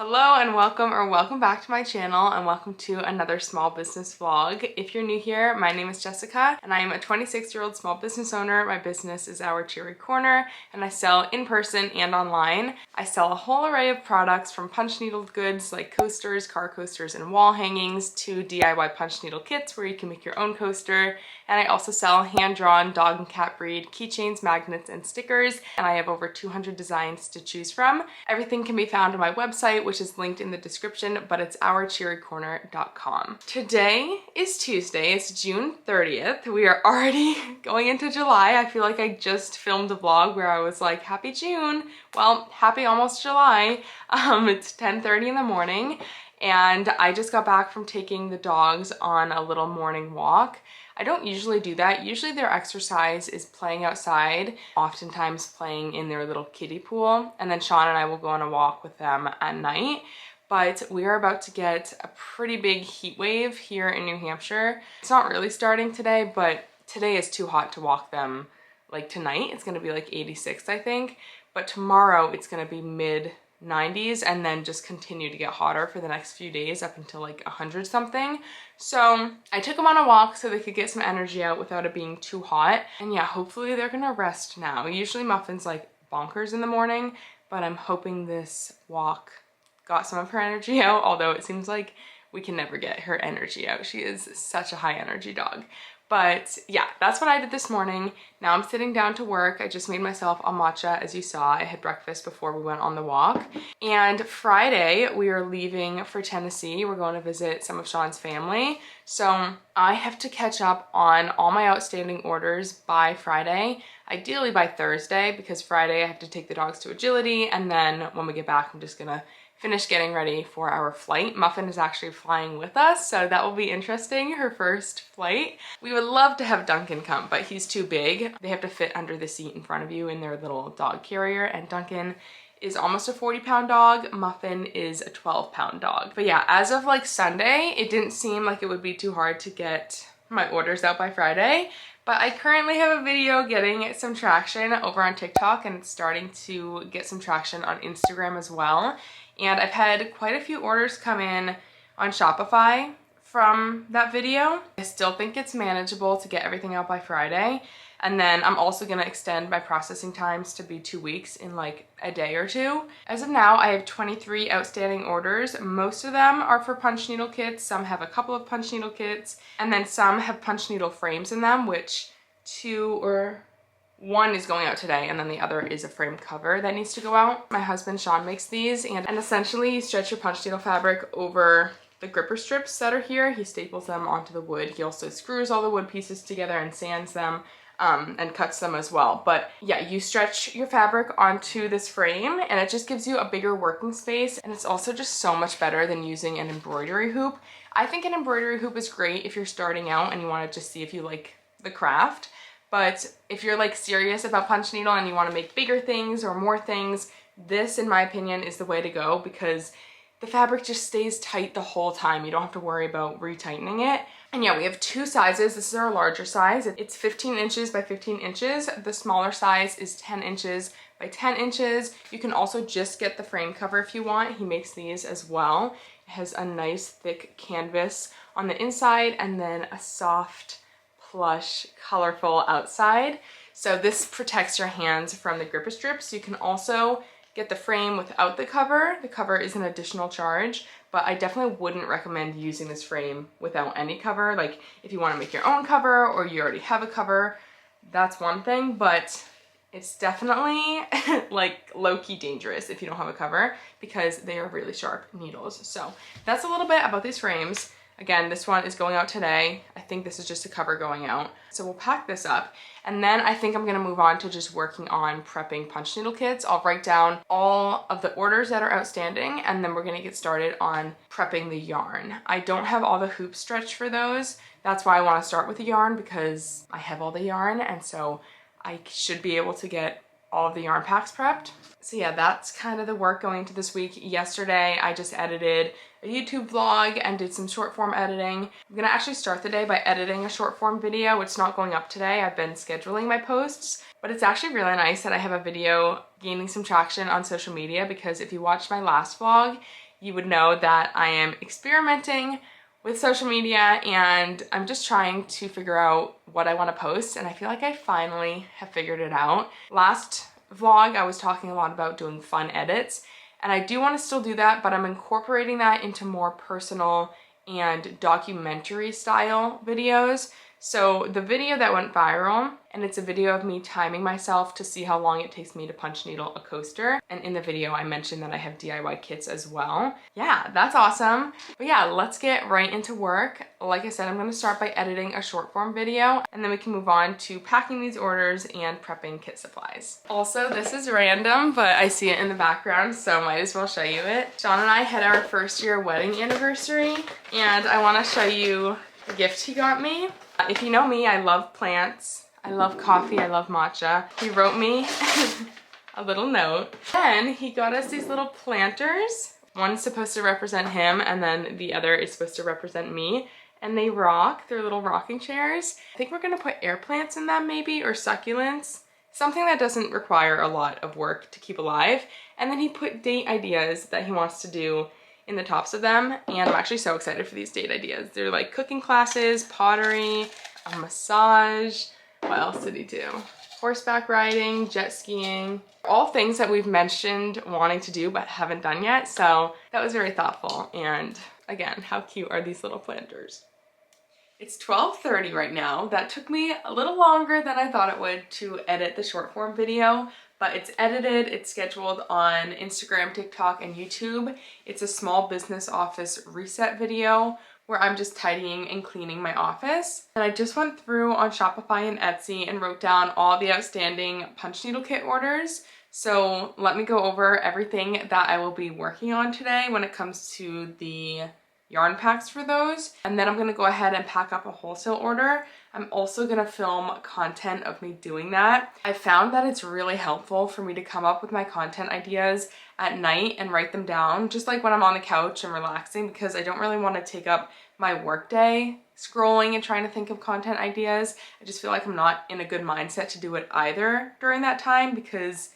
Hello and welcome back to my channel and welcome to another small business vlog. If you're new here, my name is Jessica and I am a 26-year-old small business owner. My business is our Cheery Corner and I sell in person and online. I sell a whole array of products from punch needle goods like coasters, car coasters, and wall hangings to DIY punch needle kits where you can make your own coaster. And I also sell hand-drawn dog and cat breed keychains, magnets, and stickers. And I have over 200 designs to choose from. Everything can be found on my website, which is linked in the description, but it's ourcheerycorner.com. Today is Tuesday, it's June 30th. We are already going into July. I feel like I just filmed a vlog where I was like, happy June. Well, happy almost July. It's 10:30 in the morning and I just got back from taking the dogs on a little morning walk. I don't usually do that. Usually their exercise is playing outside, oftentimes playing in their little kiddie pool, and then Sean and I will go on a walk with them at night. But we are about to get a pretty big heat wave here in New Hampshire. It's not really starting today, but today is too hot to walk them. Like tonight, it's gonna be like 86, I think, but tomorrow it's gonna be mid 90s and then just continue to get hotter for the next few days up until like 100 something. So I took them on a walk so they could get some energy out without it being too hot. And yeah, hopefully they're gonna rest now. Usually Muffin's like bonkers in the morning, but I'm hoping this walk got some of her energy out, although it seems like we can never get her energy out. She is such a high energy dog. But yeah, that's what I did this morning. Now I'm sitting down to work. I just made myself a matcha, as you saw. I had breakfast before we went on the walk. And Friday, we are leaving for Tennessee. We're going to visit some of Sean's family. So I have to catch up on all my outstanding orders by Friday, ideally by Thursday, because Friday I have to take the dogs to agility. And then when we get back, I'm just gonna finish getting ready for our flight. Muffin is actually flying with us, so that will be interesting, her first flight. We would love to have Duncan come, but he's too big. They have to fit under the seat in front of you in their little dog carrier, and Duncan is almost a 40-pound dog. Muffin is a 12-pound dog. But yeah, as of like Sunday, it didn't seem like it would be too hard to get my orders out by Friday. But I currently have a video getting some traction over on TikTok, and it's starting to get some traction on Instagram as well. And I've had quite a few orders come in on Shopify from that video. I still think it's manageable to get everything out by Friday. And then I'm also gonna extend my processing times to be 2 weeks in like a day or two. As of now, I have 23 outstanding orders. Most of them are for punch needle kits. Some have a couple of punch needle kits, and then some have punch needle frames in them, which one is going out today, and then the other is a frame cover that needs to go out. My husband Sean makes these, and essentially you stretch your punch needle fabric over the gripper strips that are here. He staples them onto the wood. He also screws all the wood pieces together and sands them and cuts them as well. But yeah, you stretch your fabric onto this frame and it just gives you a bigger working space, and it's also just so much better than using an embroidery hoop. I think an embroidery hoop is great if you're starting out and you want to just see if you like the craft. But if you're like serious about punch needle and you want to make bigger things or more things, this in my opinion is the way to go, because the fabric just stays tight the whole time. You don't have to worry about retightening it. And yeah, we have two sizes. This is our larger size. It's 15 inches by 15 inches. The smaller size is 10 inches by 10 inches. You can also just get the frame cover if you want. He makes these as well. It has a nice thick canvas on the inside and then a soft, plush, colorful outside. So this protects your hands from the gripper strips. You can also get the frame without the cover. The cover is an additional charge, but I definitely wouldn't recommend using this frame without any cover. Like if you want to make your own cover or you already have a cover, that's one thing, but it's definitely like low-key dangerous if you don't have a cover because they are really sharp needles. So that's a little bit about these frames. Again, this one is going out today. I think this is just a cover going out. So we'll pack this up. And then I think I'm gonna move on to just working on prepping punch needle kits. I'll write down all of the orders that are outstanding, and then we're gonna get started on prepping the yarn. I don't have all the hoop stretch for those. That's why I wanna start with the yarn, because I have all the yarn, and so I should be able to get all of the yarn packs prepped. So yeah, that's kind of the work going into this week. Yesterday, I just edited a YouTube vlog and did some short form editing. I'm gonna actually start the day by editing a short form video. It's not going up today. I've been scheduling my posts, but it's actually really nice that I have a video gaining some traction on social media, because if you watched my last vlog, you would know that I am experimenting with social media and I'm just trying to figure out what I want to post, and I feel like I finally have figured it out. Last vlog I was talking a lot about doing fun edits, and I do want to still do that, but I'm incorporating that into more personal and documentary style videos. So the video that went viral, and it's a video of me timing myself to see how long it takes me to punch needle a coaster. And in the video I mentioned that I have DIY kits as well. Yeah, that's awesome. But yeah, let's get right into work. Like I said, I'm gonna start by editing a short form video, and then we can move on to packing these orders and prepping kit supplies. Also, this is random, but I see it in the background, so might as well show you it. Sean and I had our first year wedding anniversary, and I wanna show you the gift he got me. If you know me, I love plants, I love coffee, I love matcha. He wrote me a little note. Then he got us these little planters. One's supposed to represent him, and then the other is supposed to represent me. And they rock, they're little rocking chairs. I think we're gonna put air plants in them maybe, or succulents. Something that doesn't require a lot of work to keep alive. And then he put date ideas that he wants to do in the tops of them, and I'm actually so excited for these date ideas. They're like cooking classes, pottery, a massage. What else did he do? Horseback riding, jet skiing, all things that we've mentioned wanting to do but haven't done yet. So that was very thoughtful. And again, how cute are these little planters? It's 12:30 right now. That took me a little longer than I thought it would to edit the short form video, but it's edited, it's scheduled on Instagram, TikTok, and YouTube. It's a small business office reset video where I'm just tidying and cleaning my office. And I just went through on Shopify and Etsy and wrote down all the outstanding punch needle kit orders. So let me go over everything that I will be working on today when it comes to the yarn packs for those. And then I'm gonna go ahead and pack up a wholesale order. I'm also gonna film content of me doing that. I found that it's really helpful for me to come up with my content ideas at night and write them down, just like when I'm on the couch and relaxing, because I don't really wanna take up my workday scrolling and trying to think of content ideas. I just feel like I'm not in a good mindset to do it either during that time, because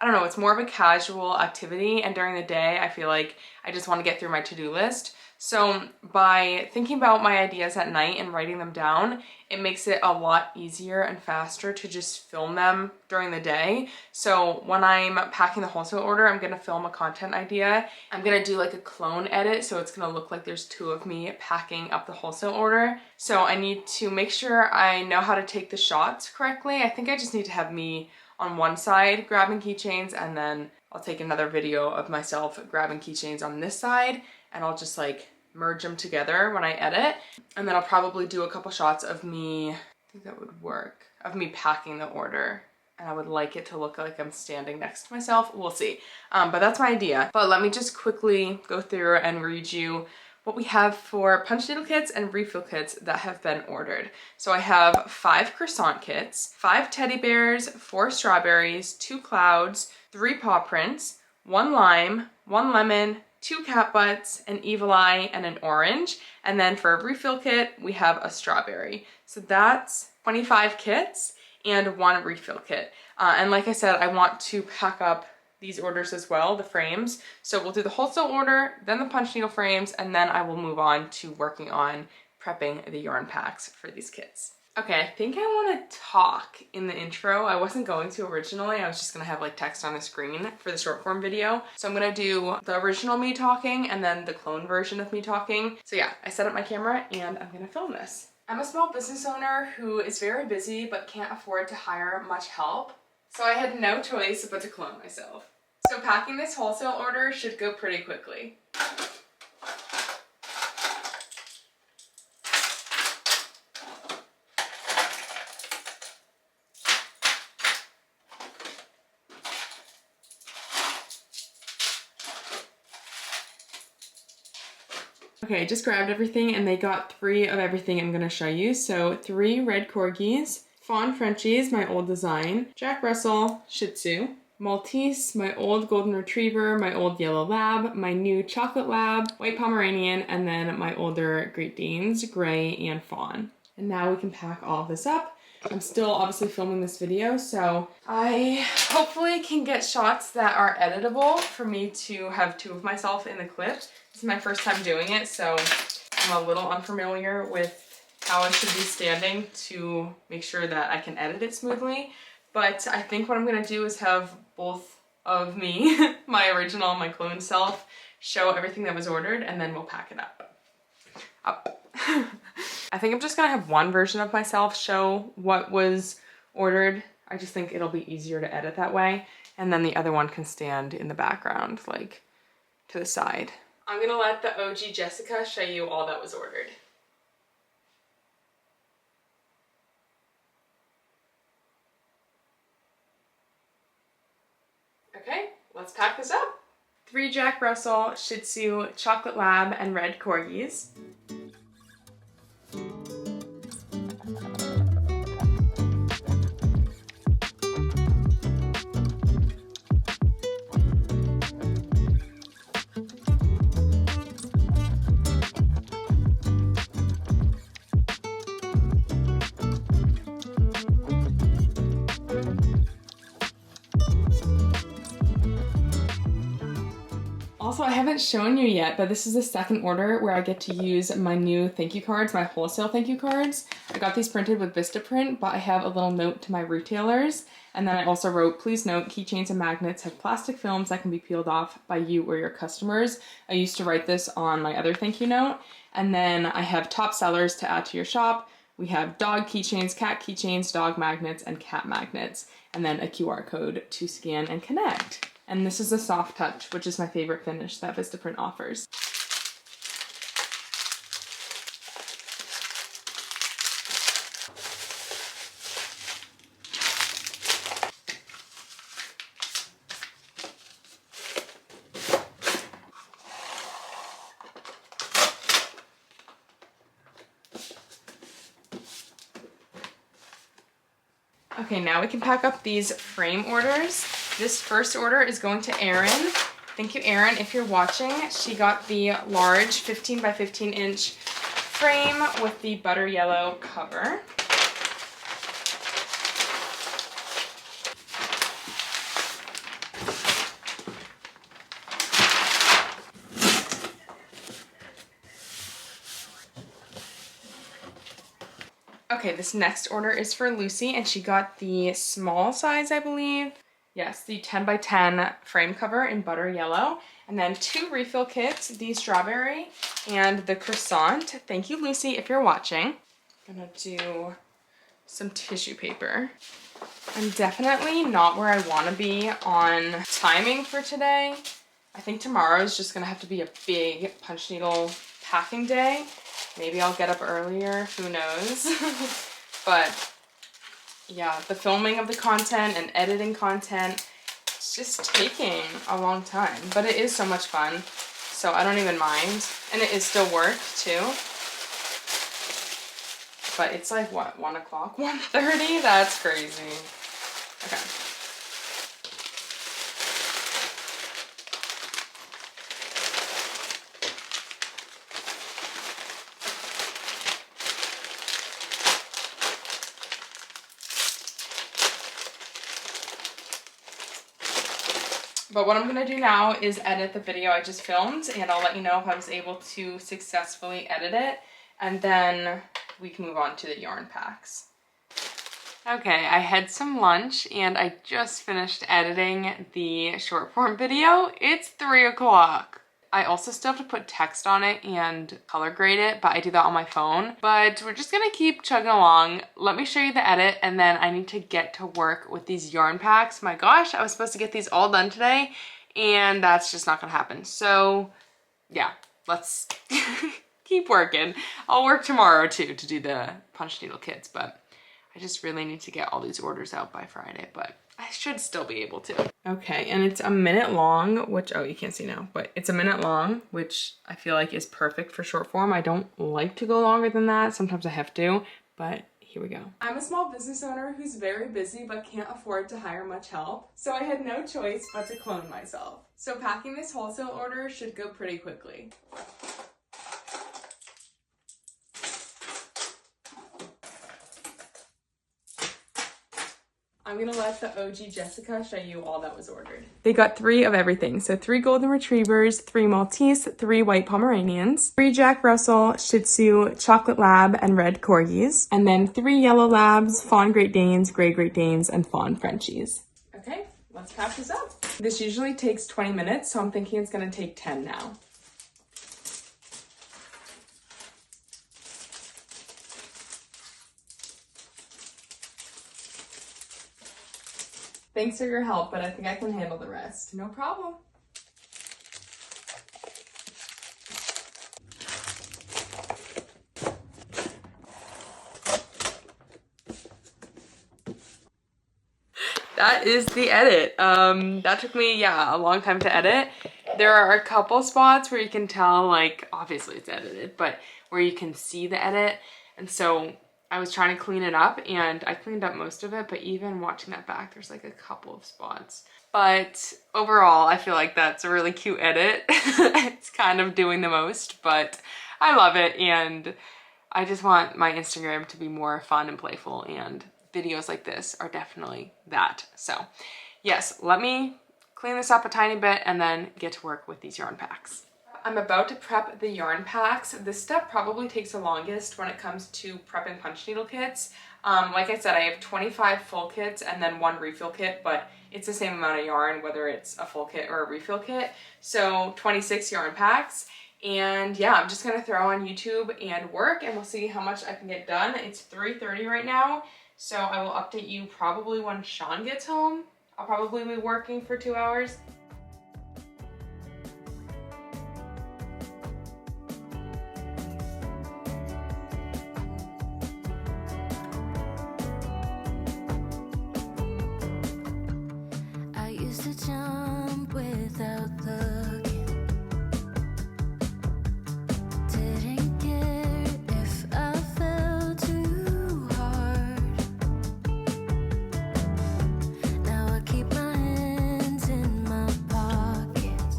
I don't know, it's more of a casual activity, and during the day I feel like I just wanna get through my to-do list. So by thinking about my ideas at night and writing them down, it makes it a lot easier and faster to just film them during the day. So when I'm packing the wholesale order, I'm gonna film a content idea. I'm gonna do like a clone edit, so it's gonna look like there's two of me packing up the wholesale order. So I need to make sure I know how to take the shots correctly. I think I just need to have me on one side grabbing keychains, and then I'll take another video of myself grabbing keychains on this side, and I'll just like merge them together when I edit. And then I'll probably do a couple shots of me, I think that would work, of me packing the order. And I would like it to look like I'm standing next to myself. We'll see. But that's my idea. But let me just quickly go through and read you what we have for punch needle kits and refill kits that have been ordered. So I have 5 croissant kits, 5 teddy bears, 4 strawberries, 2 clouds, 3 paw prints, 1 lime, 1 lemon, 2 cat butts, an evil eye, and an orange. And then for a refill kit, we have a strawberry. So that's 25 kits and 1 refill kit. And like I said, I want to pack up these orders as well, the frames. So we'll do the wholesale order, then the punch needle frames, and then I will move on to working on prepping the yarn packs for these kits. Okay, I think I want to talk in the intro. I wasn't going to originally. I was just going to have like text on the screen for the short form video. So I'm going to do the original me talking and then the clone version of me talking. So yeah, I set up my camera and I'm going to film this. I'm a small business owner who is very busy but can't afford to hire much help. So I had no choice but to clone myself. So packing this wholesale order should go pretty quickly. Okay, I just grabbed everything and they got 3 of everything I'm gonna show you. So 3 red corgis, fawn Frenchies, my old design, Jack Russell Shih Tzu, Maltese, my old golden retriever, my old yellow lab, my new chocolate lab, white Pomeranian, and then my older Great Danes, gray and fawn. And now we can pack all of this up. I'm still obviously filming this video, so I hopefully can get shots that are editable for me to have 2 of myself in the clip. This is my first time doing it, so I'm a little unfamiliar with how I should be standing to make sure that I can edit it smoothly. But I think what I'm gonna do is have both of me, my original, my clone self, show everything that was ordered, and then we'll pack it up. I think I'm just gonna have one version of myself show what was ordered. I just think it'll be easier to edit that way. And then the other one can stand in the background, like to the side. I'm gonna let the OG Jessica show you all that was ordered. Okay, let's pack this up. 3 Jack Russell, Shih Tzu, Chocolate Lab, and Red Corgis. Also, I haven't shown you yet, but this is the second order where I get to use my new thank you cards, my wholesale thank you cards. I got these printed with Vistaprint, but I have a little note to my retailers. And then I also wrote, please note, keychains and magnets have plastic films that can be peeled off by you or your customers. I used to write this on my other thank you note. And then I have top sellers to add to your shop. We have dog keychains, cat keychains, dog magnets, and cat magnets. And then a QR code to scan and connect. And this is a soft touch, which is my favorite finish that Vistaprint offers. Okay, now we can pack up these frame orders. This first order is going to Erin. Thank you, Erin, if you're watching. She got the large 15 by 15 inch frame with the butter yellow cover. Okay, this next order is for Lucy, and she got the small size, I believe. Yes, the 10 by 10 frame cover in butter yellow. And then 2 refill kits, the strawberry and the croissant. Thank you, Lucy, if you're watching. I'm gonna do some tissue paper. I'm definitely not where I wanna be on timing for today. I think tomorrow is just gonna have to be a big punch needle packing day. Maybe I'll get up earlier, who knows? But yeah, the filming of the content and editing content, it's just taking a long time, but it is so much fun, so I don't even mind. And it is still work too. But it's like, what, 1 o'clock, 1:30? That's crazy. Okay. But what I'm gonna do now is edit the video I just filmed, and I'll let you know if I was able to successfully edit it, and then we can move on to the yarn packs. Okay, I had some lunch and I just finished editing the short form video. It's 3 o'clock. I also still have to put text on it and color grade it, but I do that on my phone. But we're just gonna keep chugging along. Let me show you the edit, and then I need to get to work with these yarn packs. My gosh, I was supposed to get these all done today, and that's just not gonna happen. So yeah, let's keep working. I'll work tomorrow too to do the punch needle kits, but I just really need to get all these orders out by Friday, but I should still be able to. Okay, and it's a minute long, which, oh, you can't see now, but it's a minute long, which I feel like is perfect for short form. I don't like to go longer than that. Sometimes I have to, but here we go. I'm a small business owner who's very busy but can't afford to hire much help, so I had no choice but to clone myself. So packing this wholesale order should go pretty quickly. I'm gonna let the OG Jessica show you all that was ordered. They got 3 of everything. So 3 golden retrievers, 3 Maltese, 3 white Pomeranians, 3 Jack Russell, Shih Tzu, chocolate lab, and red corgis, and then 3 yellow labs, fawn Great Danes, gray Great Danes, and fawn Frenchies. Okay, let's pack this up. This usually takes 20 minutes, so I'm thinking it's gonna take 10 now. Thanks for your help, but I think I can handle the rest. No problem. That is the edit. That took me, a long time to edit. There are a couple spots where you can tell, like, obviously it's edited, but where you can see the edit. And so I was trying to clean it up and I cleaned up most of it, but even watching that back, there's like a couple of spots. But overall, I feel like that's a really cute edit. It's kind of doing the most, but I love it. And I just want my Instagram to be more fun and playful, and videos like this are definitely that. So yes, let me clean this up a tiny bit and then get to work with these yarn packs. I'm about to prep the yarn packs. This step probably takes the longest when it comes to prepping punch needle kits. Like I said, I have 25 full kits and then 1 refill kit, but it's the same amount of yarn whether it's a full kit or a refill kit. So 26 yarn packs. And yeah, I'm just gonna throw on YouTube and work, and we'll see how much I can get done. It's 3:30 right now, so I will update you probably when Sean gets home. I'll probably be working for 2 hours. Jump without looking. Didn't care if I fell too hard. Now I keep my hands in my pockets.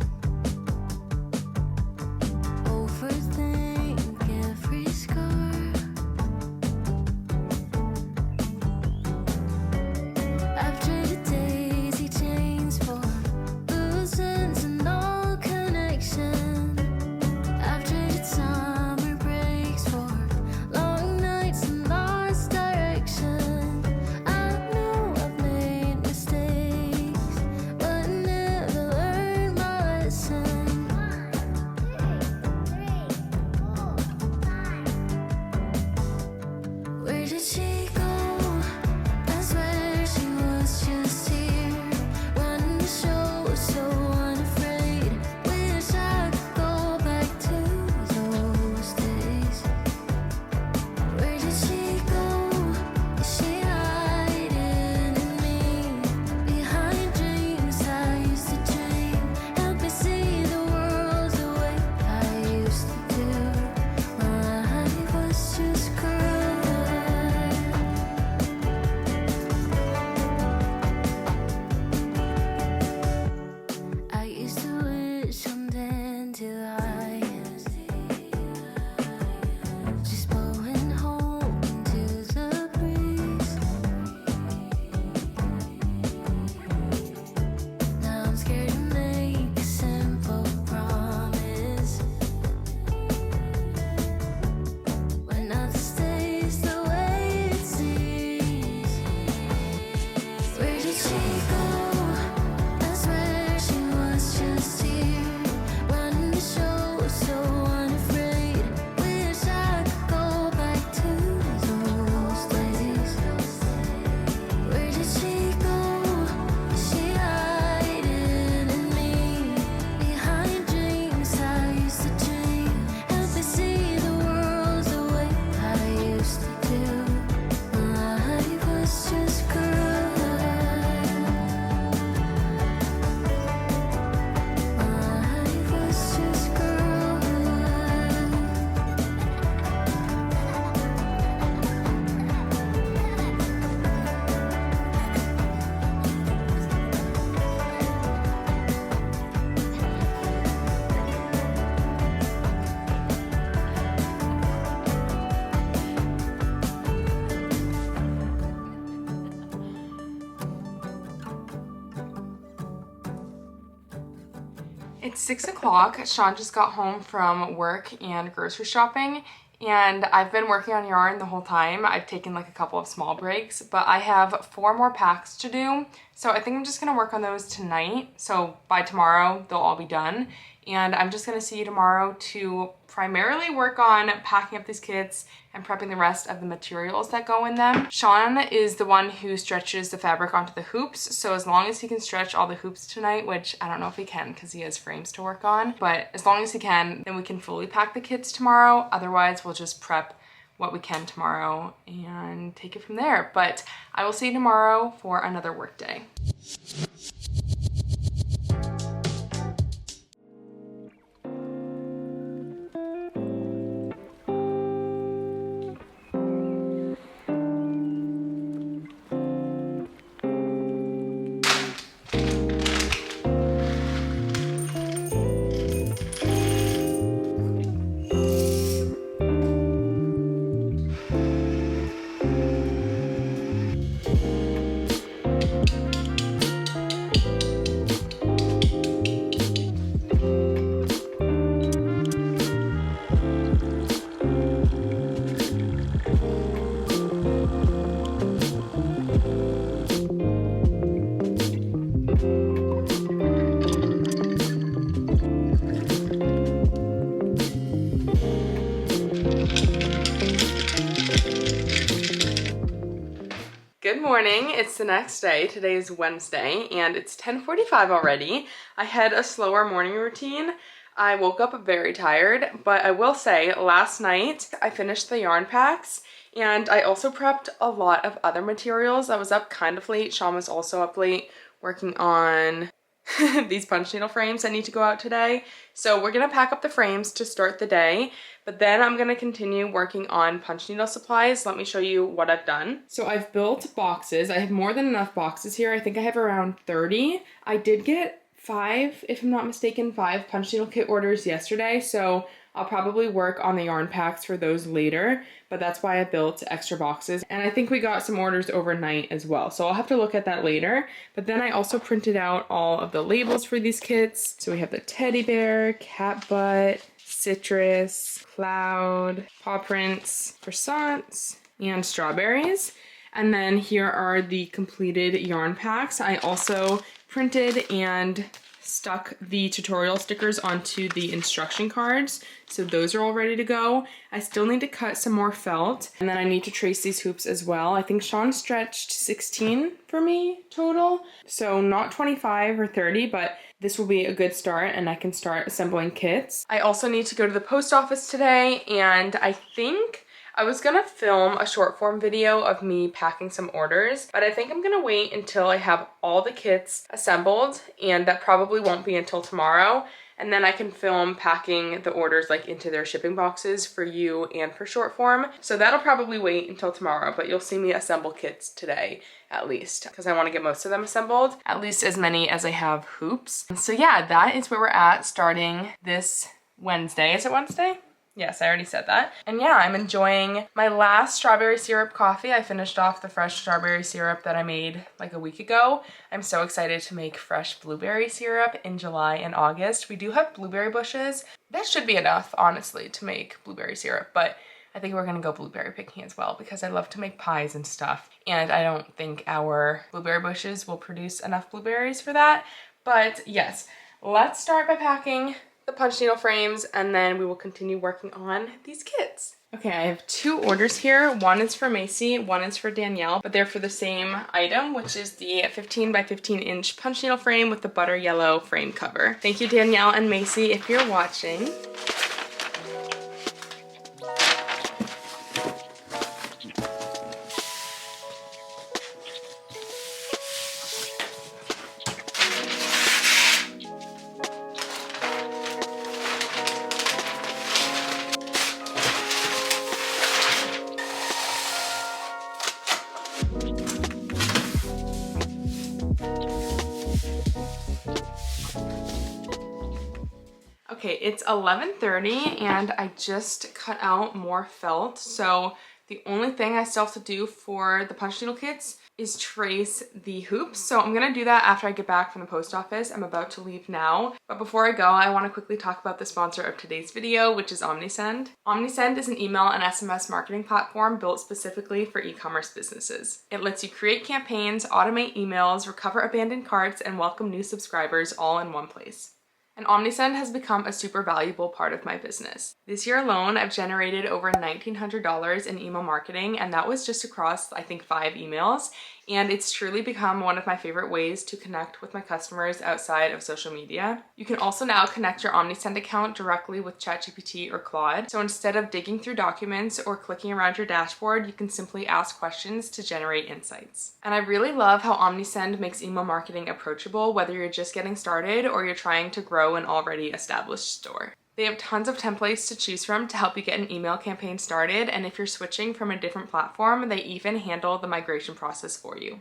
Overthink every scar. I've traded daisy chains for losing. It's 6 o'clock. Sean just got home from work and grocery shopping, and I've been working on yarn the whole time. I've taken like a couple of small breaks, but I have 4 more packs to do. So I think I'm just gonna work on those tonight. So by tomorrow, they'll all be done. And I'm just gonna see you tomorrow to primarily work on packing up these kits and prepping the rest of the materials that go in them. Sean is the one who stretches the fabric onto the hoops, so as long as he can stretch all the hoops tonight, which I don't know if he can because he has frames to work on, but as long as he can, then we can fully pack the kits tomorrow. Otherwise, we'll just prep what we can tomorrow and take it from there. But I will see you tomorrow for another work day. Good morning, it's the next day. Today is Wednesday and it's 10:45 already. I had a slower morning routine. I woke up very tired, but I will say last night I finished the yarn packs and I also prepped a lot of other materials. I was up kind of late. Sean was also up late working on these punch needle frames that need to go out today. So we're gonna pack up the frames to start the day, but then I'm gonna continue working on punch needle supplies. Let me show you what I've done. So I've built boxes. I have more than enough boxes here. I think I have around 30. I did get 5, if I'm not mistaken, 5 punch needle kit orders yesterday. So I'll probably work on the yarn packs for those later, but that's why I built extra boxes. And I think we got some orders overnight as well. So I'll have to look at that later. But then I also printed out all of the labels for these kits. So we have the teddy bear, cat butt, citrus, cloud, paw prints, croissants, and strawberries. And then here are the completed yarn packs. I also printed and stuck the tutorial stickers onto the instruction cards, so those are all ready to go. I still need to cut some more felt, and then I need to trace these hoops as well. I think Sean stretched 16 for me total, so not 25 or 30, but this will be a good start and I can start assembling kits. I also need to go to the post office today, and I think I was gonna film a short form video of me packing some orders, but I think I'm gonna wait until I have all the kits assembled, and that probably won't be until tomorrow. And then I can film packing the orders like into their shipping boxes for you and for short form. So that'll probably wait until tomorrow, but you'll see me assemble kits today at least, because I want to get most of them assembled, at least as many as I have hoops. So yeah, that is where we're at starting this Wednesday. Is it Wednesday? Yes, I already said that. And yeah, I'm enjoying my last strawberry syrup coffee. I finished off the fresh strawberry syrup that I made like a week ago. I'm so excited to make fresh blueberry syrup in July and August. We do have blueberry bushes. That should be enough, honestly, to make blueberry syrup, but I think we're gonna go blueberry picking as well because I love to make pies and stuff. And I don't think our blueberry bushes will produce enough blueberries for that. But yes, let's start by packing the punch needle frames, and then we will continue working on these kits. Okay, I have 2 orders here. One is for Macy, one is for Danielle, but they're for the same item, which is the 15 by 15 inch punch needle frame with the butter yellow frame cover. Thank you, Danielle and Macy, if you're watching. Okay, it's 11:30 and I just cut out more felt. So the only thing I still have to do for the punch needle kits is trace the hoops. So I'm gonna do that after I get back from the post office. I'm about to leave now. But before I go, I wanna quickly talk about the sponsor of today's video, which is OmniSend. OmniSend is an email and SMS marketing platform built specifically for e-commerce businesses. It lets you create campaigns, automate emails, recover abandoned carts, and welcome new subscribers all in one place. And OmniSend has become a super valuable part of my business. This year alone, I've generated over $1,900 in email marketing, and that was just across, I think, 5 emails. And it's truly become one of my favorite ways to connect with my customers outside of social media. You can also now connect your OmniSend account directly with ChatGPT or Claude. So instead of digging through documents or clicking around your dashboard, you can simply ask questions to generate insights. And I really love how OmniSend makes email marketing approachable, whether you're just getting started or you're trying to grow an already established store. They have tons of templates to choose from to help you get an email campaign started, and if you're switching from a different platform, they even handle the migration process for you.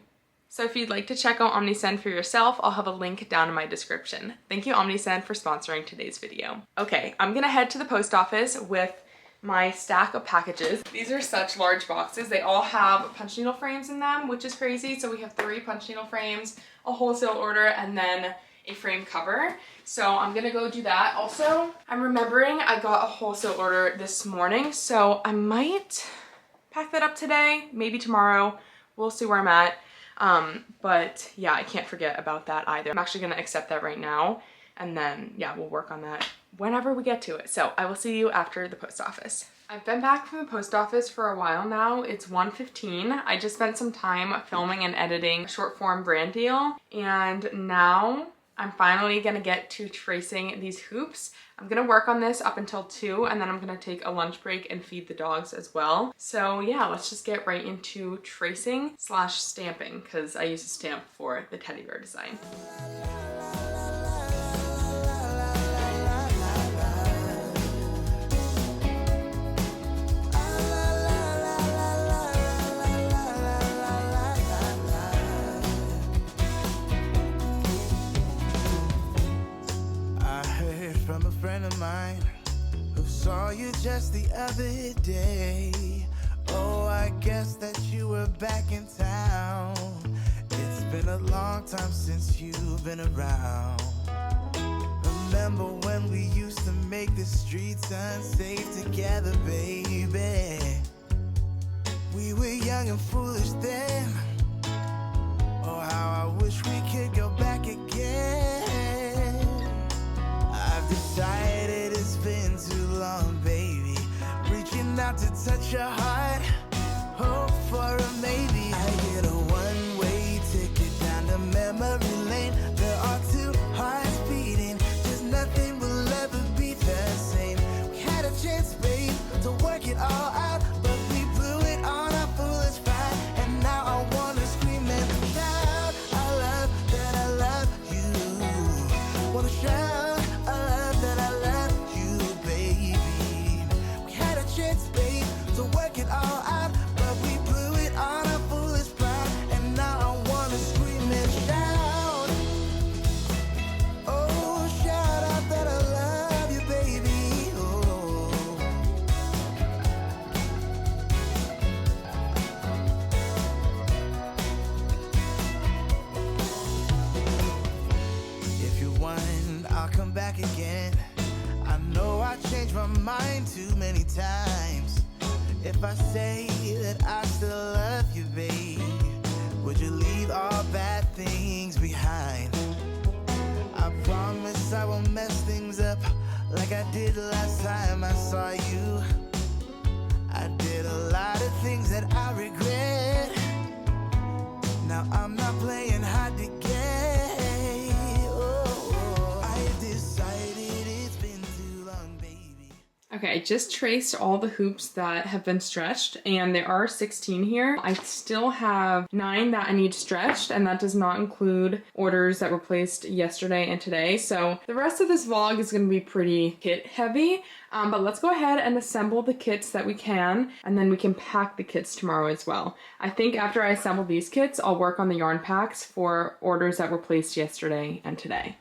So if you'd like to check out OmniSend for yourself, I'll have a link down in my description. Thank you, OmniSend, for sponsoring today's video. Okay, I'm gonna head to the post office with my stack of packages. These are such large boxes. They all have punch needle frames in them, which is crazy. So we have 3 punch needle frames, a wholesale order, and then a frame cover. So I'm gonna go do that. Also, I'm remembering I got a wholesale order this morning, so I might pack that up today, maybe tomorrow. We'll see where I'm at. But yeah, I can't forget about that either. I'm actually gonna accept that right now, and then yeah, we'll work on that whenever we get to it. So I will see you after the post office. I've been back from the post office for a while now. It's 1:15. I just spent some time filming and editing a short form brand deal, and now I'm finally gonna get to tracing these hoops. I'm gonna work on this up until 2, and then I'm gonna take a lunch break and feed the dogs as well. So yeah, let's just get right into tracing / stamping, because I use a stamp for the teddy bear design. From a friend of mine who saw you just the other day. Oh, I guess that you were back in town. It's been a long time since you've been around. Remember when we used to make the streets unsafe together, baby? We were young and foolish then. Oh, how I wish we could go back again. Decided it's been too long, baby. Reaching out to touch your heart, hope for a maybe. I get a one-way ticket down to memory lane. There are 2 hearts beating, just nothing will ever be the same. We had a chance, babe, to work it all out, but we blew it on our foolish pride. And now I wanna scream and shout, I love that I love you. Wanna shout to work it all out, but we blew it on our foolish pride. And now I wanna scream and shout. Oh, shout out that I love you, baby. Oh. If you want, I'll come back again. I know I changed my mind too many times. If I say that I still love you, babe, would you leave all bad things behind? I promise I won't mess things up like I did last time I saw you. I did a lot of things that I regret. Now I'm not playing hard to get. Oh, I decided it's been too long, baby. Okay, I just traced all the hoops that have been stretched, and there are 16 here. I still have 9 that I need stretched, and that does not include orders that were placed yesterday and today. So the rest of this vlog is going to be pretty kit heavy, but let's go ahead and assemble the kits that we can, and then we can pack the kits tomorrow as well. I think after I assemble these kits, I'll work on the yarn packs for orders that were placed yesterday and today.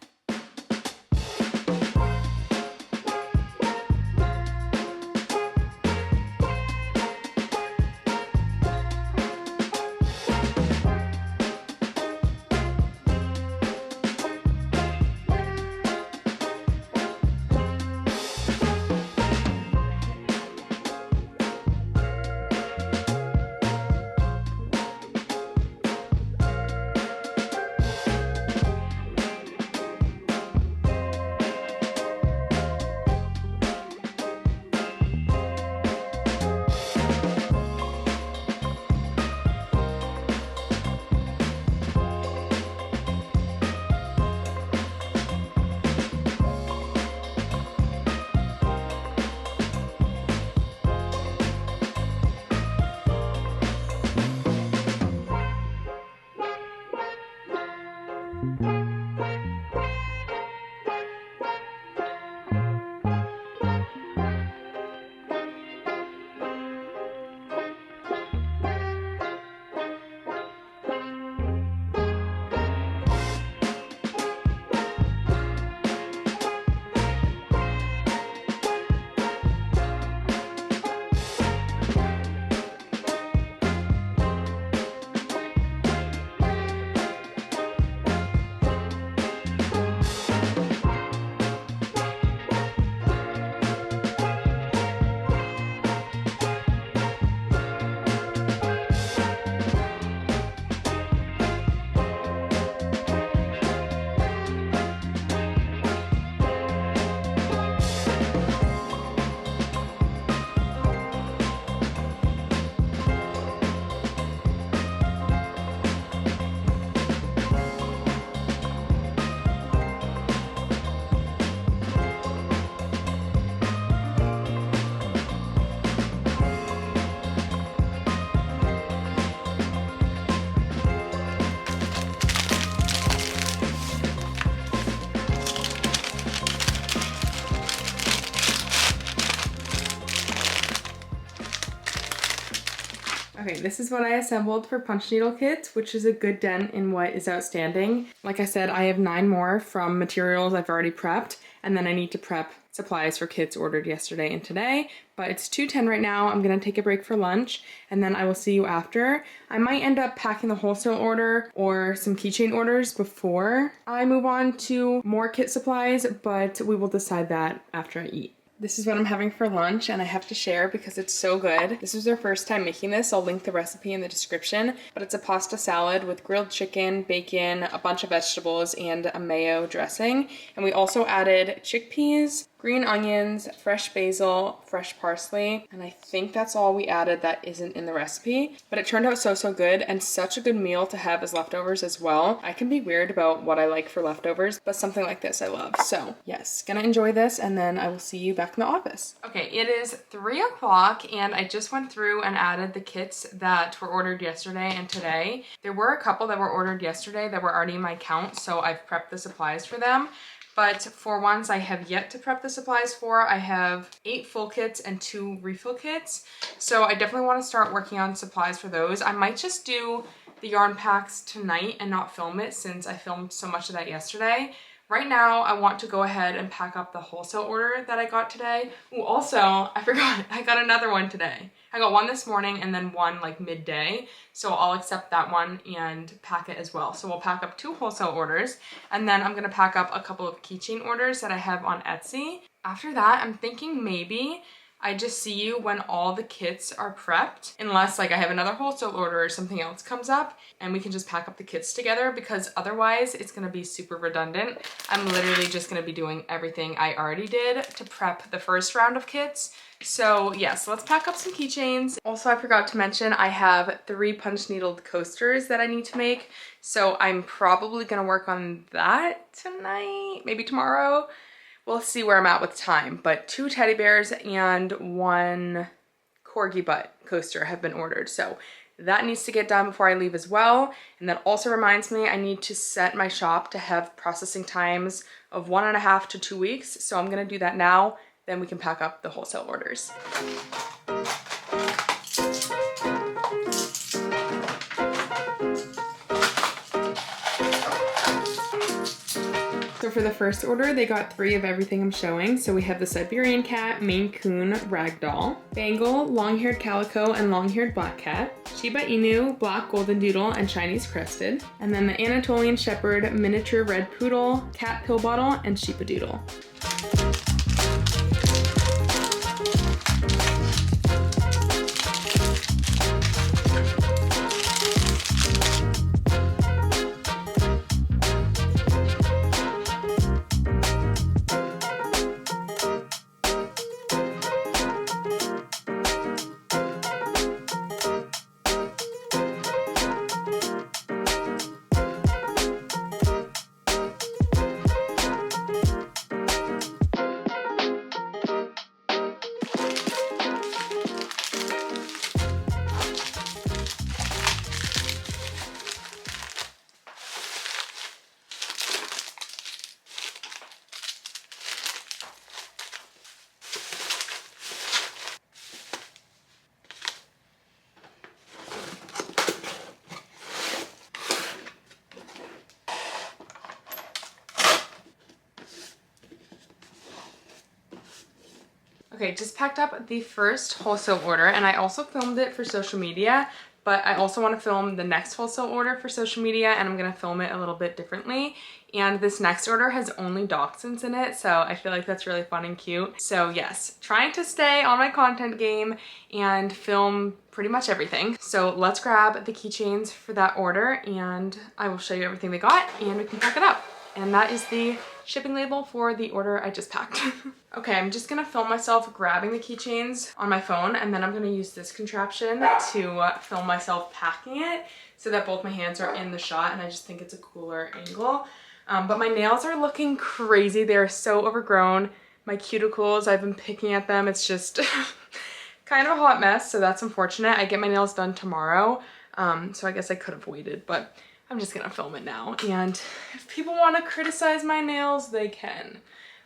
Okay, this is what I assembled for punch needle kits, which is a good dent in what is outstanding. Like I said, I have 9 more from materials I've already prepped, and then I need to prep supplies for kits ordered yesterday and today, but it's 2:10 right now. I'm gonna take a break for lunch, and then I will see you after. I might end up packing the wholesale order or some keychain orders before I move on to more kit supplies, but we will decide that after I eat. This is what I'm having for lunch, and I have to share because it's so good. This was their first time making this. I'll link the recipe in the description, but it's a pasta salad with grilled chicken, bacon, a bunch of vegetables, and a mayo dressing. And we also added chickpeas, green onions, fresh basil, fresh parsley, and I think that's all we added that isn't in the recipe. But it turned out so good, and such a good meal to have as leftovers as well. I can be weird about what I like for leftovers, but something like this I love. So yes, gonna enjoy this, and then I will see you back in the office. Okay, it is 3 o'clock, and I just went through and added the kits that were ordered yesterday and today. There were a couple that were ordered yesterday that were already in my account, so I've prepped the supplies for them. But for ones I have yet to prep the supplies for, I have 8 full kits and 2 refill kits. So I definitely want to start working on supplies for those. I might just do the yarn packs tonight and not film it since I filmed so much of that yesterday. Right now, I want to go ahead and pack up the wholesale order that I got today. Ooh, also, I forgot, I got another one today. I got one this morning and then one like midday. So I'll accept that one and pack it as well. So we'll pack up 2 wholesale orders, and then I'm gonna pack up a couple of keychain orders that I have on Etsy. After that, I'm thinking maybe I just see you when all the kits are prepped, unless like I have another wholesale order or something else comes up, and we can just pack up the kits together, because otherwise it's gonna be super redundant. I'm literally just gonna be doing everything I already did to prep the first round of kits. So yes, let's pack up some keychains. Also, I forgot to mention I have 3 punch needled coasters that I need to make. So I'm probably gonna work on that tonight, maybe tomorrow. We'll see where I'm at with time, but 2 teddy bears and 1 corgi butt coaster have been ordered. So that needs to get done before I leave as well. And that also reminds me I need to set my shop to have processing times of 1.5 to 2 weeks. So I'm gonna do that now, then we can pack up the wholesale orders. So for the first order, they got 3 of everything I'm showing. So we have the Siberian cat, Maine Coon, Ragdoll, Bengal, long-haired calico, and long-haired black cat, Shiba Inu, black golden doodle, and Chinese crested, and then the Anatolian shepherd, miniature red poodle, cat pill bottle, and sheepadoodle. Okay, just packed up the first wholesale order, and I also filmed it for social media, but I also want to film the next wholesale order for social media, and I'm going to film it a little bit differently. And this next order has only dachshunds in it, so I feel like that's really fun and cute. So yes, trying to stay on my content game and film pretty much everything. So let's grab the keychains for that order, and I will show you everything they got, and we can pack it up. And that is the shipping label for the order I just packed. Okay, I'm just gonna film myself grabbing the keychains on my phone, and then I'm gonna use this contraption to film myself packing it so that both my hands are in the shot, and I just think it's a cooler angle. But my nails are looking crazy. They're so overgrown. My cuticles, I've been picking at them. It's just kind of a hot mess, so that's unfortunate. I get my nails done tomorrow, so I guess I could have waited, but I'm just gonna film it now. And if people wanna criticize my nails, they can.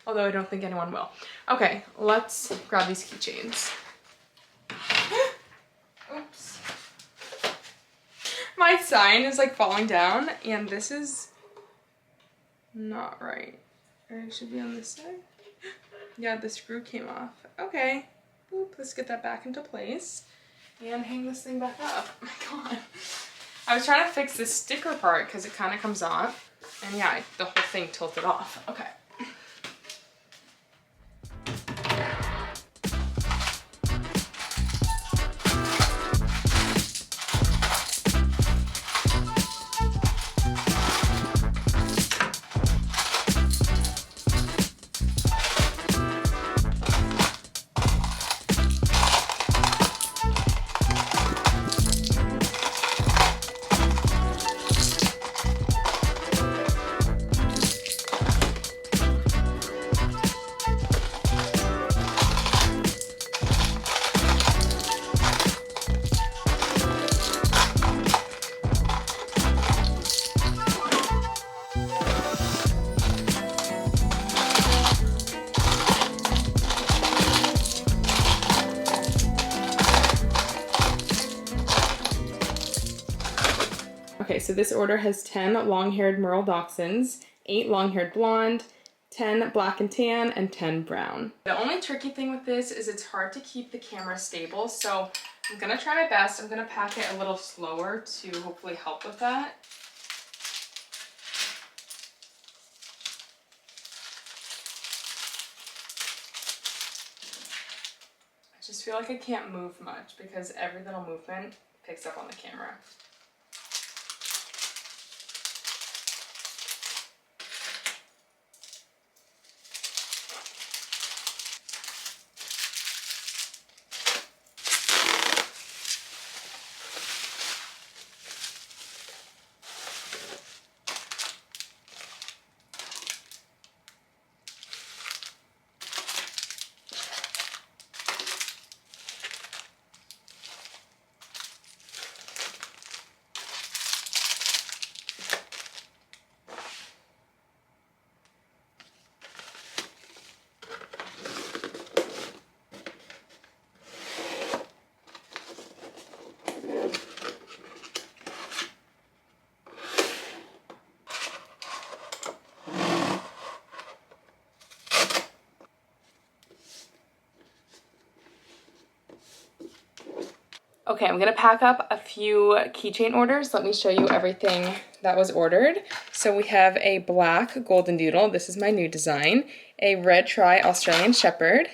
Although I don't think anyone will. Okay, let's grab these keychains. Oops. My sign is like falling down and this is not right. It should be on this side. Yeah, the screw came off. Okay. Boop, let's get that back into place and hang this thing back up. Oh my god. I was trying to fix this sticker part because it kind of comes off. And yeah, the whole thing tilted off. Okay. Okay, so this order has 10 long-haired Merle Dachshunds, 8 long-haired blonde, 10 black and tan, and 10 brown. The only tricky thing with this is it's hard to keep the camera stable, so I'm gonna try my best. I'm gonna pack it a little slower to hopefully help with that. I just feel like I can't move much because every little movement picks up on the camera. Okay, I'm gonna pack up a few keychain orders. Let me show you everything that was ordered. So we have a black golden doodle. This is my new design. A red tri Australian Shepherd,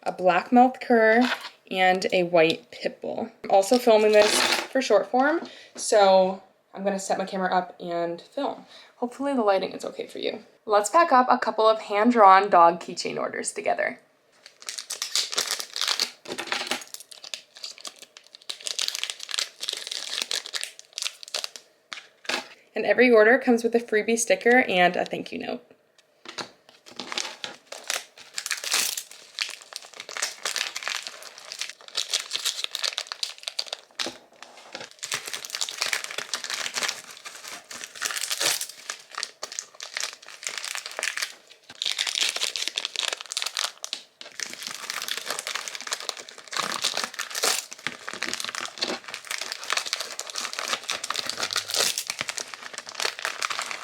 a black mouth cur, and a white pit bull. I'm also filming this for short form, so I'm gonna set my camera up and film. Hopefully the lighting is okay for you. Let's pack up a couple of hand-drawn dog keychain orders together. And every order comes with a freebie sticker and a thank you note.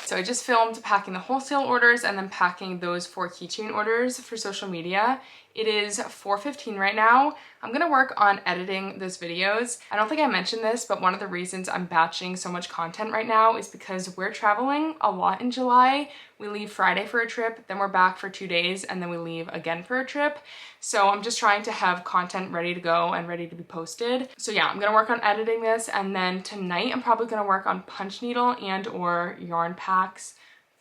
So I just filmed packing the wholesale orders and then packing those 4 keychain orders for social media. It is 4:15 right now. I'm gonna work on editing those videos. I don't think I mentioned this, but one of the reasons I'm batching so much content right now is because we're traveling a lot in July. We leave Friday for a trip, then we're back for 2 days, and then we leave again for a trip. So I'm just trying to have content ready to go and ready to be posted. So yeah, I'm gonna work on editing this, and then tonight I'm probably gonna work on punch needle and or yarn packs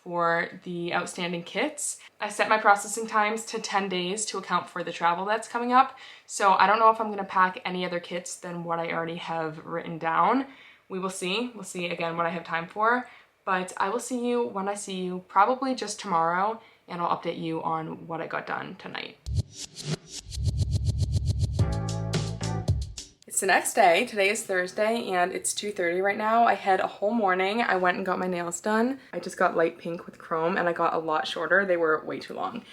for the outstanding kits. I set my processing times to 10 days to account for the travel that's coming up. So I don't know if I'm gonna pack any other kits than what I already have written down. We will see. We'll see again what I have time for. But I will see you when I see you, probably just tomorrow, and I'll update you on what I got done tonight. It's the next day. Today is Thursday and it's 2:30 right now. I had a whole morning. I went and got my nails done. I just got light pink with chrome and I got a lot shorter. They were way too long.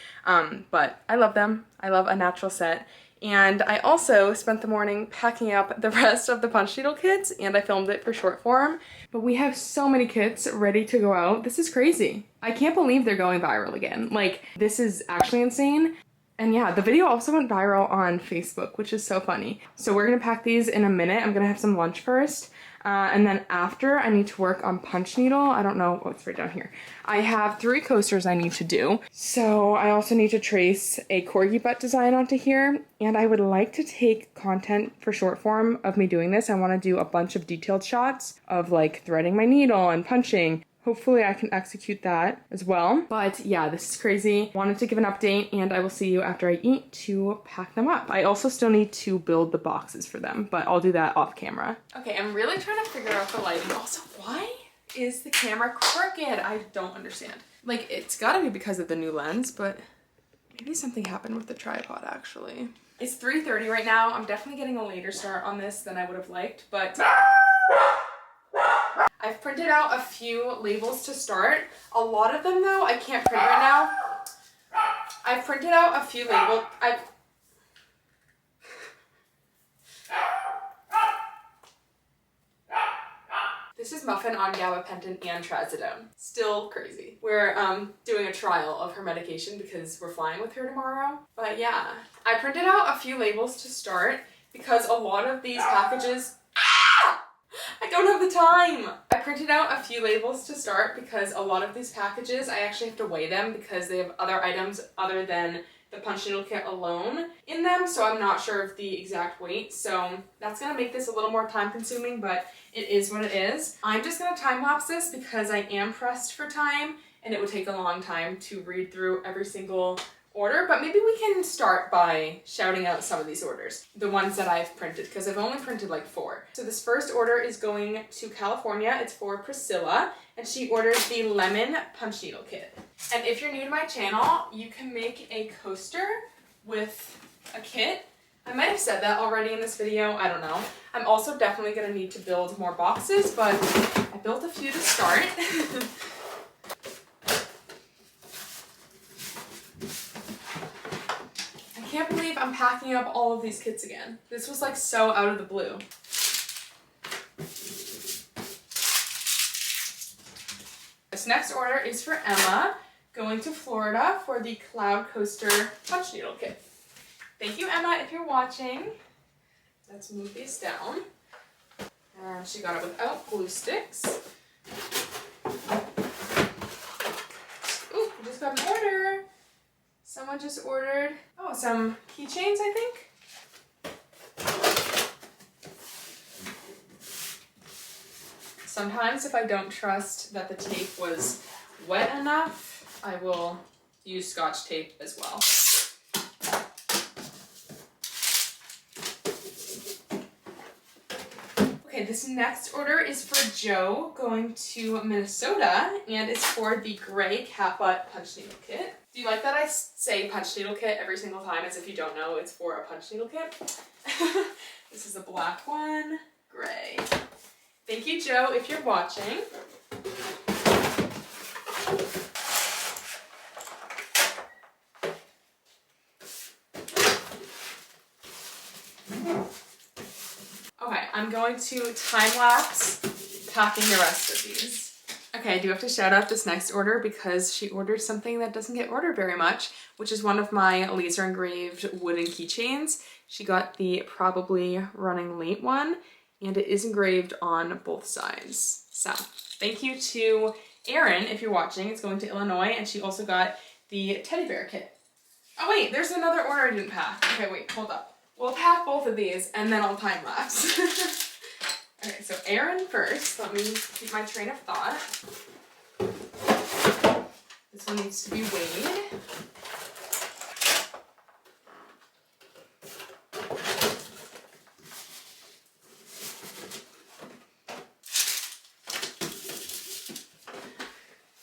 But I love them. I love a natural set. And I also spent the morning packing up the rest of the punch needle kits, and I filmed it for short form. But we have so many kits ready to go out. This is crazy. I can't believe they're going viral again. Like, this is actually insane. And yeah, the video also went viral on Facebook, which is so funny. So we're gonna pack these in a minute. I'm gonna have some lunch first. And then after, I need to work on punch needle. I don't know what's right down here. I have 3 coasters I need to do. So I also need to trace a corgi butt design onto here. And I would like to take content for short form of me doing this. I want to do a bunch of detailed shots of like threading my needle and punching. Hopefully I can execute that as well. But yeah, this is crazy. Wanted to give an update, and I will see you after I eat to pack them up. I also still need to build the boxes for them, but I'll do that off camera. Okay, I'm really trying to figure out the lighting. Also, why is the camera crooked? I don't understand. Like, it's gotta be because of the new lens, but maybe something happened with the tripod actually. It's 3:30 right now. I'm definitely getting a later start on this than I would have liked, but I've printed out a few labels to start. A lot of them though, I can't print right now. I've printed out a few labels. This is Muffin on gabapentin and trazodone. Still crazy. We're doing a trial of her medication because we're flying with her tomorrow. But yeah, I printed out a few labels to start because a lot of these packages, I don't have the time. I printed out a few labels to start because a lot of these packages, I actually have to weigh them because they have other items other than the punch needle kit alone in them, so I'm not sure of the exact weight. So that's gonna make this a little more time consuming, but it is what it is. I'm just gonna time lapse this because I am pressed for time and it would take a long time to read through every single order, but maybe we can start by shouting out some of these orders, the ones that I've printed, because I've only printed like 4. So this first order is going to California. It's for Priscilla, and she ordered the lemon punch needle kit. And if you're new to my channel, you can make a coaster with a kit. I might have said that already in this video, I don't know. I'm also definitely gonna need to build more boxes, but I built a few to start. I can't believe I'm packing up all of these kits again. This was like so out of the blue. This next order is for Emma, going to Florida for the Cloud Coaster punch needle kit. Thank you, Emma, if you're watching. Let's move these down. And she got it without glue sticks. Ooh, we just got an order. Someone just ordered, oh, some keychains, I think. Sometimes if I don't trust that the tape was wet enough, I will use Scotch tape as well. Okay, this next order is for Joe, going to Minnesota, and it's for the gray cat butt punch needle kit. Do you like that I say punch needle kit every single time as if you don't know it's for a punch needle kit? This is a black one, gray. Thank you, Joe, if you're watching. Okay, I'm going to time-lapse packing the rest of these. Okay, I do have to shout out this next order because she ordered something that doesn't get ordered very much, which is one of my laser engraved wooden keychains. She got the probably running late one, and it is engraved on both sides. So thank you to Erin, if you're watching. It's going to Illinois, and she also got the teddy bear kit. Oh wait, there's another order I didn't pack. Okay, wait, hold up. We'll pack both of these and then I'll time lapse. Okay, so Erin first. Let me keep my train of thought. This one needs to be weighed.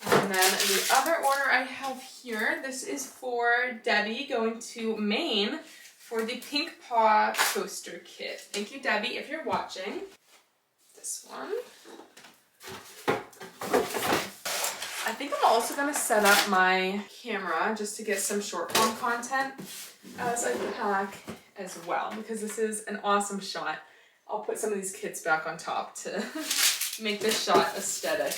And then the other order I have here, this is for Debbie going to Maine for the Pink Paw Coaster Kit. Thank you, Debbie, if you're watching. This one. I think I'm also gonna set up my camera just to get some short form content as I pack as well because this is an awesome shot. I'll put some of these kits back on top to make this shot aesthetic.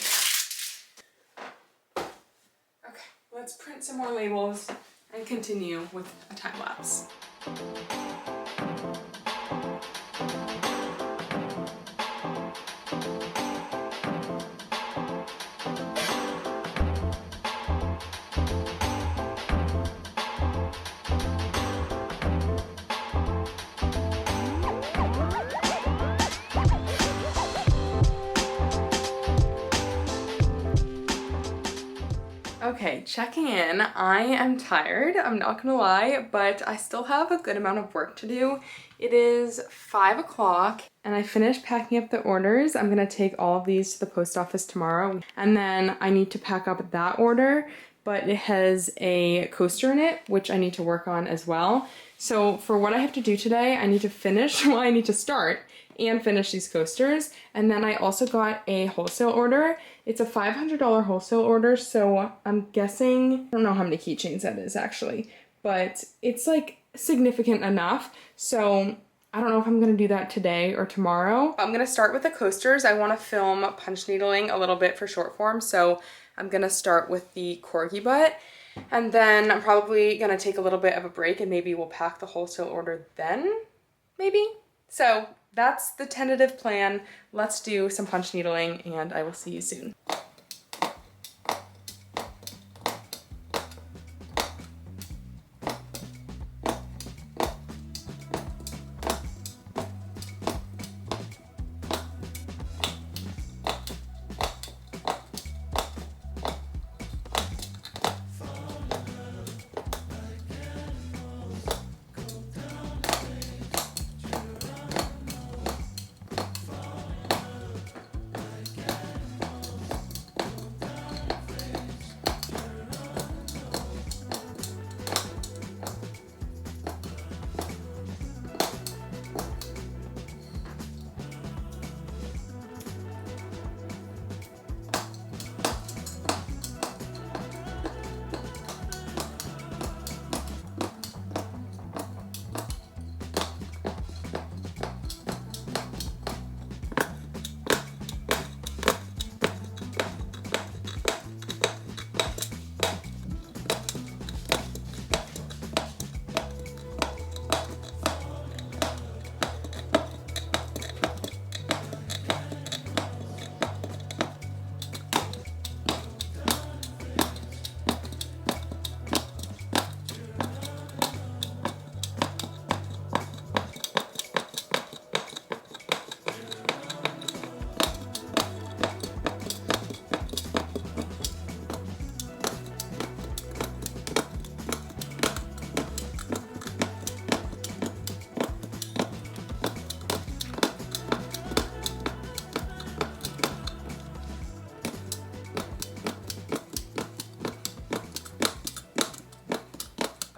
Okay, let's print some more labels and continue with a time lapse. Okay, checking in. I am tired, I'm not gonna lie, but I still have a good amount of work to do. It is 5 o'clock and I finished packing up the orders. I'm gonna take all of these to the post office tomorrow, and then I need to pack up that order, but it has a coaster in it, which I need to work on as well. So for what I have to do today, I need to finish, well, I need to start and finish these coasters. And then I also got a wholesale order. It's a $500 wholesale order, so I'm guessing, I don't know how many keychains that is actually, but it's like significant enough. So I don't know if I'm gonna do that today or tomorrow. I'm gonna start with the coasters. I wanna film punch needling a little bit for short form, so I'm gonna start with the corgi butt. And then I'm probably gonna take a little bit of a break and maybe we'll pack the wholesale order then, maybe? So that's the tentative plan. Let's do some punch needling and I will see you soon.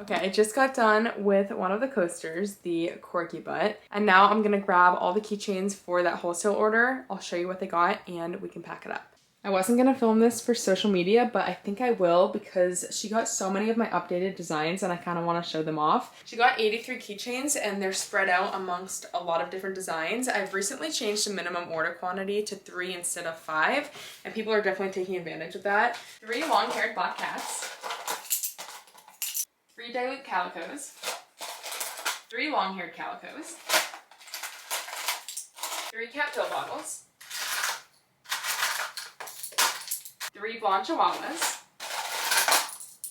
Okay, I just got done with one of the coasters, the corgi butt, and now I'm gonna grab all the keychains for that wholesale order. I'll show you what they got and we can pack it up. I wasn't gonna film this for social media, but I think I will because she got so many of my updated designs and I kind of want to show them off. She got 83 keychains and they're spread out amongst a lot of different designs. I've recently changed the minimum order quantity to 3 instead of 5, and people are definitely taking advantage of that. 3 long-haired black cats, 3 dilute calicos, 3 long-haired calicos, 3 cat pill bottles, 3 blonde chihuahuas,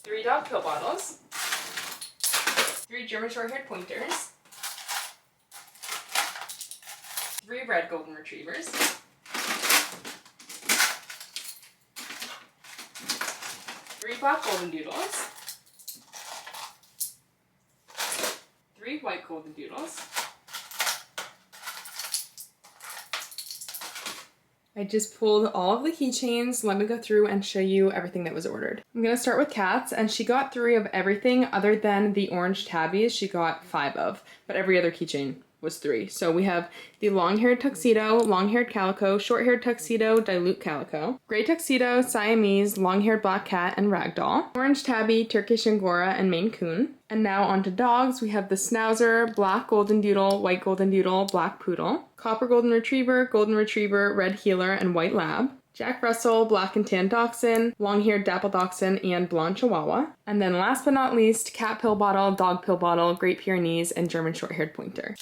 3 dog pill bottles, 3 German short-haired pointers, 3 red golden retrievers, 3 black golden doodles, 3 white golden doodles. I just pulled all of the keychains. Let me go through and show you everything that was ordered. I'm gonna start with cats, and she got 3 of everything other than the orange tabbies she got 5 of, but every other keychain was 3. So we have the long-haired tuxedo, long-haired calico, short-haired tuxedo, dilute calico, gray tuxedo, Siamese, long-haired black cat, and ragdoll, orange tabby, Turkish Angora, and Maine Coon. And now onto dogs, we have the Schnauzer, black golden doodle, white golden doodle, black poodle, copper golden retriever, red heeler, and white lab, Jack Russell, black and tan dachshund, long-haired dapple dachshund, and blonde chihuahua. And then last but not least, cat pill bottle, dog pill bottle, Great Pyrenees, and German short-haired pointer.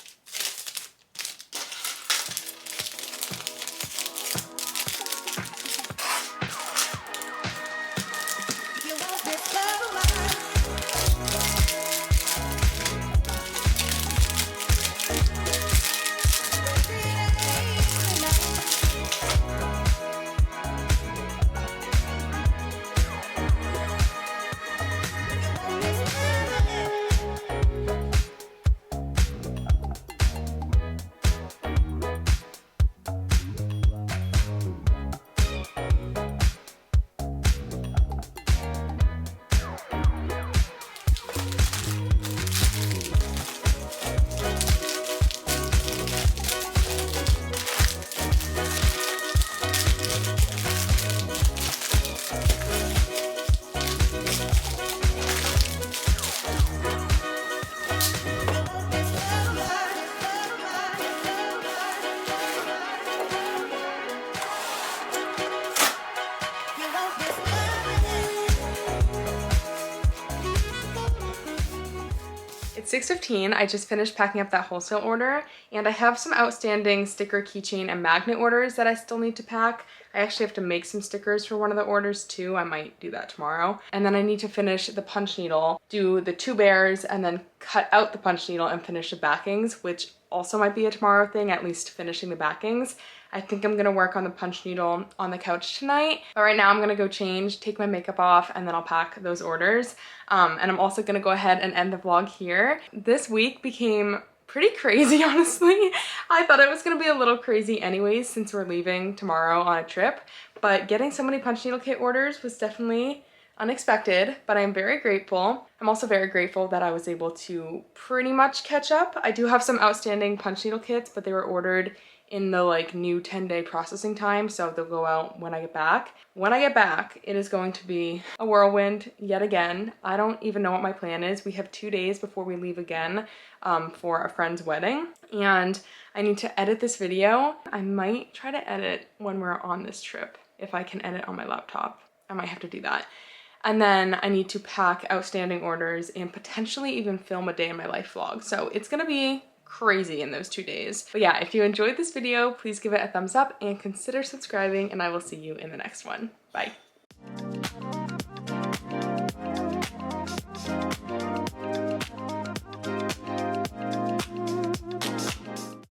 It's 6:15. I just finished packing up that wholesale order, and I have some outstanding sticker, keychain, and magnet orders that I still need to pack. I actually have to make some stickers for one of the orders too. I might do that tomorrow. And then I need to finish the punch needle, do the 2 bears, and then cut out the punch needle and finish the backings, which also might be a tomorrow thing, at least finishing the backings. I think I'm gonna work on the punch needle on the couch tonight. But right now I'm gonna go change, take my makeup off, and then I'll pack those orders. And I'm also gonna go ahead and end the vlog here. This week became pretty crazy, honestly. I thought it was gonna be a little crazy anyways since we're leaving tomorrow on a trip, but getting so many punch needle kit orders was definitely unexpected, but I'm very grateful. I'm also very grateful that I was able to pretty much catch up. I do have some outstanding punch needle kits, but they were ordered in the like new 10-day processing time, so they'll go out when I get back. When I get back, it is going to be a whirlwind yet again. I don't even know what my plan is. We have 2 days before we leave again for a friend's wedding, and I need to edit this video. I might try to edit when we're on this trip. If I can edit on my laptop, I might have to do that. And then I need to pack outstanding orders and potentially even film a day in my life vlog. So it's gonna be crazy in those 2 days. But yeah, if you enjoyed this video, please give it a thumbs up and consider subscribing, and I will see you in the next one. Bye.